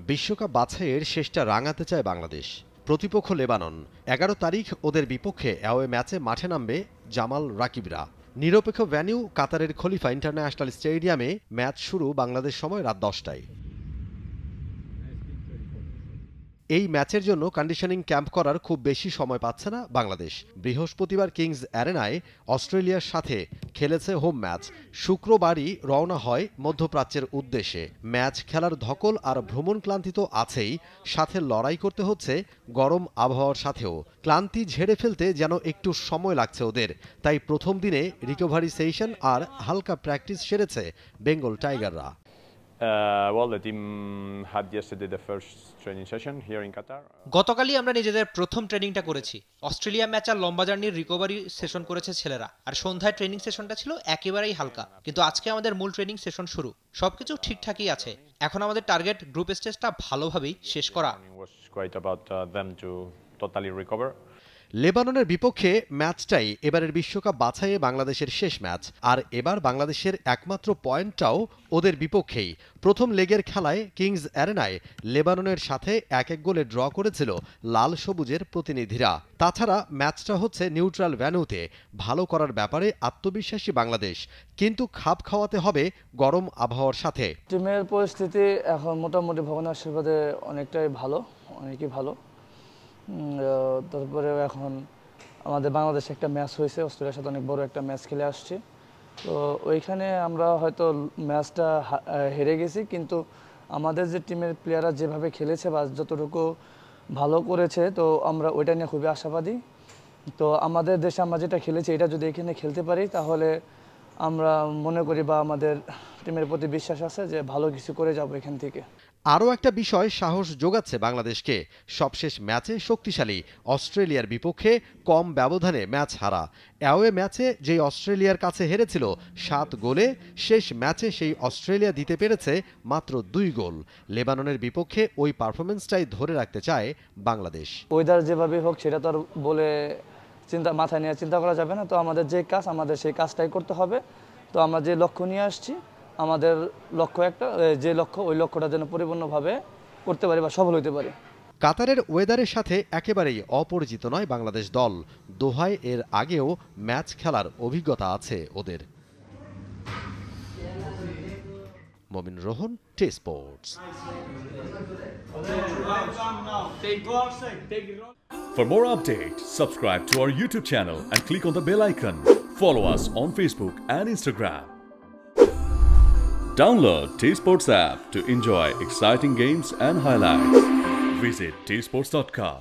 বিশ্বকাপ বাছাইয়ের শেষটা রাঙাতে চায় বাংলাদেশ। প্রতিপক্ষ লেবানন। ১১ তারিখ ওদের বিপক্ষে অ্যাওয়ে ম্যাচে মাঠে নামবে জামাল রাকিবরা। নিরপেক্ষ ভেন্যু কাতারের খলিফা ইন্টারন্যাশনাল স্টেডিয়ামে। ম্যাচ শুরু বাংলাদেশ সময় রাত ১০টায়। এই ম্যাচের জন্য কন্ডিশনিং ক্যাম্প করার খুব বেশি সময় পাচ্ছে না বাংলাদেশ। বৃহস্পতিবার কিংস অ্যারেনায় অস্ট্রেলিয়ার সাথে খেলেছে হোম ম্যাচ। শুক্রবারই রওনা হয় মধ্যপ্রাচ্যের উদ্দেশ্যে। ম্যাচ খেলার ধকল আর ভ্রমণ ক্লান্তি তো আছেই, সাথে লড়াই করতে হচ্ছে গরম আবহাওয়ার সাথেও। ক্লান্তি ঝেড়ে ফেলতে যেন একটু সময় লাগছে ওদের, তাই প্রথম দিনে রিকভারি সেশন আর হালকা প্র্যাকটিস সেরেছে বেঙ্গল টাইগাররা। The team had yesterday the first training session here in Qatar. গতকালই আমরা নিজেদের প্রথম ট্রেনিংটা করেছি। অস্ট্রেলিয়া ম্যাচ আর লম্বা জার্নির রিকভারি সেশন করেছে ছেলেরা, আর সন্ধ্যায় ট্রেনিং সেশনটা ছিল একেবারেই হালকা। কিন্তু আজকে আমাদের মূল ট্রেনিং সেশন শুরু। সবকিছু ঠিকঠাকই আছে। এখন আমাদের টার্গেট গ্রুপ স্টেজটা ভালোভাবেই শেষ করা। লেবাননের বিপক্ষে ম্যাচটাই এবারের বিশ্বকাপ বাছাইয়ে বাংলাদেশের শেষ ম্যাচ। আর এবার বাংলাদেশের একমাত্র পয়েন্টটাও ওদের বিপক্ষেই। প্রথম লেগের খেলায় কিংস অ্যারেনায় লেবাননের সাথে ১-১ গোলে ড্র করেছিল লাল সবুজের প্রতিনিধিরা। তাছাড়া ম্যাচটা হচ্ছে নিউট্রাল ভেন্যুতে। ভালো করার ব্যাপারে আত্মবিশ্বাসী বাংলাদেশ, কিন্তু খাপ খাওয়াতে হবে গরম আবহাওয়ার সাথে। টিমের পরিস্থিতি এখন মোটামুটি ভগবানের আশীর্বাদে অনেকটাই ভালো, অনেকই ভালো। তারপরে এখন আমাদের বাংলাদেশে একটা ম্যাচ হয়েছে, অস্ট্রেলিয়ার সাথে অনেক বড় একটা ম্যাচ খেলে আসছি। তো ওইখানে আমরা হয়তো ম্যাচটা হেরে গেছি, কিন্তু আমাদের যে টিমের প্লেয়াররা যেভাবে খেলেছে বা যতটুকু ভালো করেছে, তো আমরা ওইটা নিয়ে খুবই আশাবাদী। তো আমাদের দেশে আমরা যেটা খেলেছি এটা যদি এখানে খেলতে পারি, তাহলে আমরা মনে করি বা আমাদের টিমের প্রতি বিশ্বাস আছে যে ভালো কিছু করে যাব এখান থেকে। আরও একটা বিষয় সাহস যোগাচ্ছে বাংলাদেশকে। সবশেষ ম্যাচে শক্তিশালী অস্ট্রেলিয়ার বিপক্ষে কম ব্যবধানে ম্যাচ হারা। অ্যাওয়ে ম্যাচে যেই অস্ট্রেলিয়ার কাছে হেরেছিল ৭ গোলে, শেষ ম্যাচে সেই অস্ট্রেলিয়া দিতে পেরেছে মাত্র ২ গোল। লেবাননের বিপক্ষে ওই পারফরমেন্সটাই ধরে রাখতে চায় বাংলাদেশ। ওয়েদার যেভাবে হোক সেটা তো আর বলে মাথায় নিয়ে চিন্তা করা যাবে না। তো আমাদের যে কাজ, আমাদের সেই কাজটাই করতে হবে। তো আমরা যে লক্ষ্য নিয়ে আসছি, আমাদের লক্ষ্য একটা, যে লক্ষ্য ওই লক্ষ্যটা যেন পরিপূর্ণভাবে করতে পারি বা সফল হতে পারি। কাতারের ওয়েদারের সাথে একেবারেই অপরিচিত নয় বাংলাদেশ দল। দোহায় এর আগেও ম্যাচ খেলার অভিজ্ঞতা আছে ওদের। মমিন Rohan, T Sports. For more updates, subscribe to our YouTube channel and click on the bell icon. Follow us on Facebook and Instagram. Download T Sports app to enjoy exciting games and highlights. Visit tsports.com.